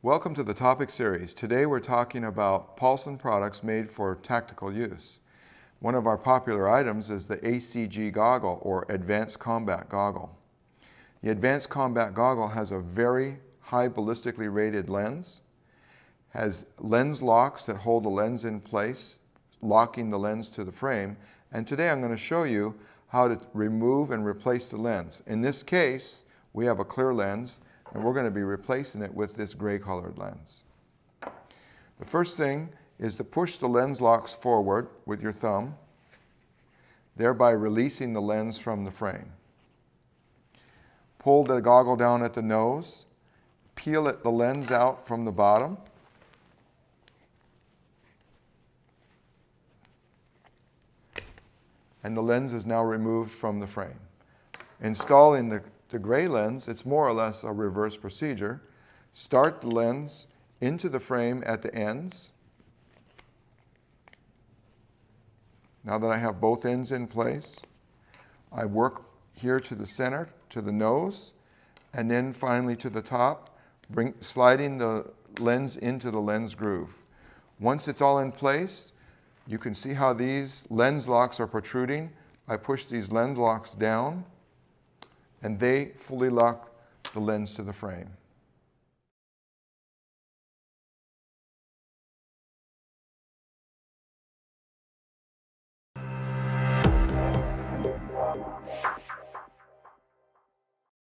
Welcome to the topic series. Today we're talking about Paulson products made for tactical use. One of our popular items is the ACG goggle, or Advanced Combat Goggle. The Advanced Combat Goggle has a very high ballistically rated lens, has lens locks that hold the lens in place, locking the lens to the frame, and today I'm going to show you how to remove and replace the lens. In this case, we have a clear lens, and we're going to be replacing it with this gray colored lens. The first thing is to push the lens locks forward with your thumb, thereby releasing the lens from the frame. Pull the goggle down at the nose, peel the lens out from the bottom, and the lens is now removed from the frame. Installing the gray lens, it's more or less a reverse procedure. Start the lens into the frame at the ends. Now that I have both ends in place, I work here to the center, to the nose, and then finally to the top, sliding the lens into the lens groove. Once it's all in place, you can see how these lens locks are protruding. I push these lens locks down, and they fully lock the lens to the frame.